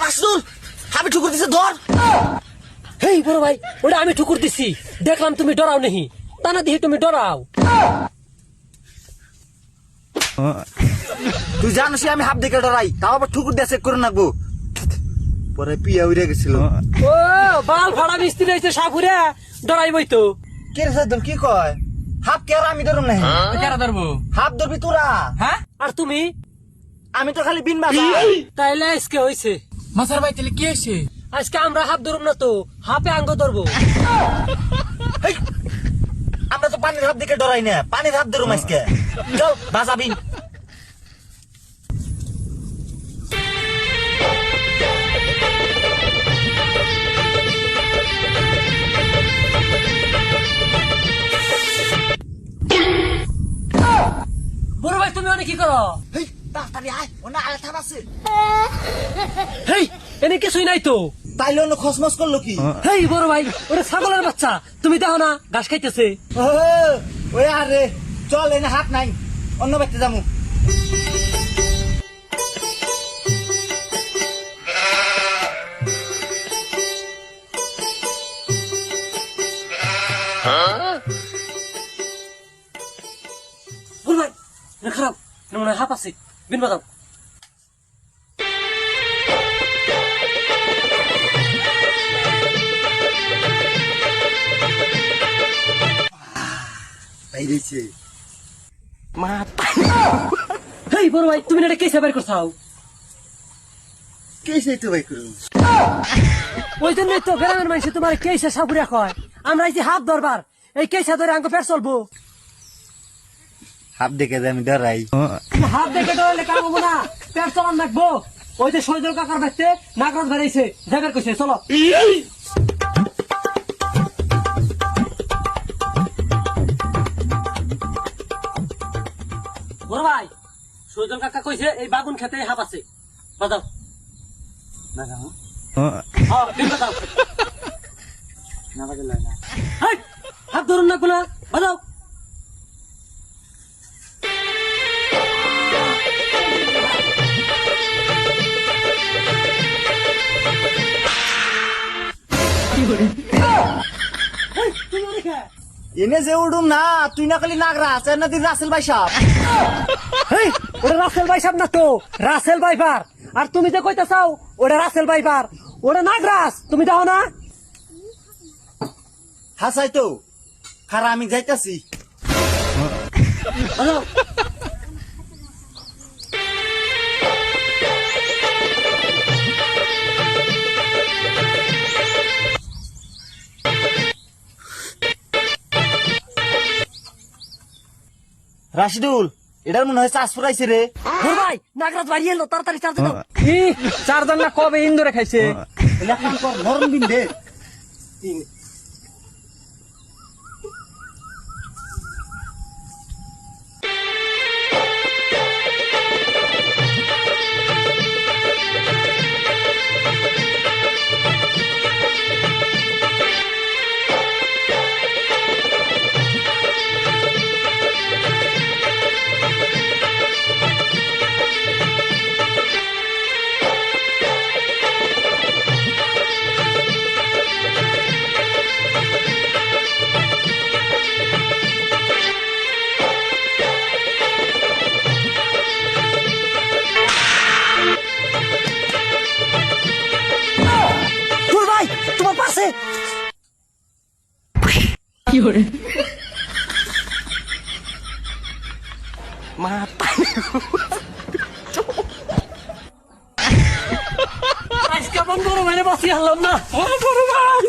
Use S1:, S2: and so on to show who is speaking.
S1: মাসুল আমি ঠুকুর দিছে ধর।
S2: হেই বড় ভাই, ওটা আমি ঠুকুর দিছি, দেখলাম তুমি ডরাও নেহি, তা না দিহি তুমি ডরাও।
S1: তুই জানিস আমি হাফ দেখে ডরাই, তাও আবার ঠুকুর দিয়ে চেক করে নাকবো। পরে পিয়া উড়ে গেছিল।
S2: ও বাল ভাড়া মিস্ত্রি হয়েছে সাপুরে, ডরাইবই তো।
S1: কে রে সাইদুল কি কয়? হাফ কে আর আমি ধরুম নাই।
S3: কেরা ধরবো?
S1: হাফ ধরবি তোরা।
S3: হ্যাঁ,
S2: আর তুমি?
S1: আমি তো খালি বিন বাজাই।
S2: তাইলে আজকে হয়েছে।
S3: মাসার ভাই তাহলে কি হয়েছে?
S2: আজকে আমরা হাফ ধরুম না তো, হাফে আঙ্গ ধরবো।
S1: হেই, আমরা তো পানির হাত দিকে ডরাই না, পানির হাত ধরুম আজকে। চল বাজাবি।
S2: বড় ভাই তুমি অনেক কি করো?
S1: হেই তাড়াতাড়ি আয়, ওনা আলে থাম আছে।
S2: হেই এনে কিছুই নাই তো।
S1: তাইলে অন্য খসমস করলো কি?
S2: হেই বড় ভাই, ওটা ছাগলের বাচ্চা, তুমি দেখো না ঘাস খাইতেছে।
S1: ও, ওই আরে চল এনে হাত নাই, অন্য ব্যক্তি যাবো।
S2: বড় ভাই এটা খারাপ, মনে হয় হাফ আছে, বিন বাজাও।
S1: বাইরেছে মা।
S2: হেই বড় ভাই তুমি এটা কেসে বের করছাও?
S1: কে সেইতো ভাই করুন?
S2: ওই জন্যই তো গ্রামের মানুষ তোমার কেসে সাপুরে কয়। আমরা এই যে হাত ধরবার, এই কেসা ধরে আঙ্গ পেট চলবো।
S1: হাফ দেখে আমি ডরাই।
S2: তুমি হাত দেখে ডরালে কাম হবো না, পেট চলান নাকবো। ওই যে শহীদুল কাকার বাড়িতে নাগরাজ বেড়াইছে, জায়গার কইছে চলো। বড় ভাই শহীদুল কাকা কইছে এই বাগুন খেতে হাফ আছে, বাজাও।
S1: না না
S2: হ্যাঁ বিন বাজাও।
S1: না বাজে না।
S2: হেই, হাত ধরুন না গুলা, বাজাও। হেই, তুমি ওদিকে।
S1: এনে যে উড়ুম না, তুই না খালি নাগরা আছে না দিন রাসেল ভাই সাহেব।
S2: হেই, ওটা রাসেল ভাই সাহেব না তো, রাসেল ভাইপার। আর তুমি যে কইতে চাও ওটা রাসেল ভাইপার, ওটা নাগরাজ, তুমি দেখো না?
S1: হাসাই তো খারা আমি যাইতাছি।
S2: বাজাও।
S1: রাশিদুল এটার মনে হয় চাষ ফুরাইছে রে।
S2: বড় ভাই নাগরাজ বাড়ি এলো, তাড়াতাড়ি চার্জ দাও।
S3: চারজন না কবে ইন্দুরে খাইছে?
S1: এক কাম কর, নরম দিন দে।
S2: বড় ভাই তোমার পাশে।
S1: মা
S2: আজকে আমার বড় ভাইরে বাঁচিয়ে আনলাম না। বড় ভাই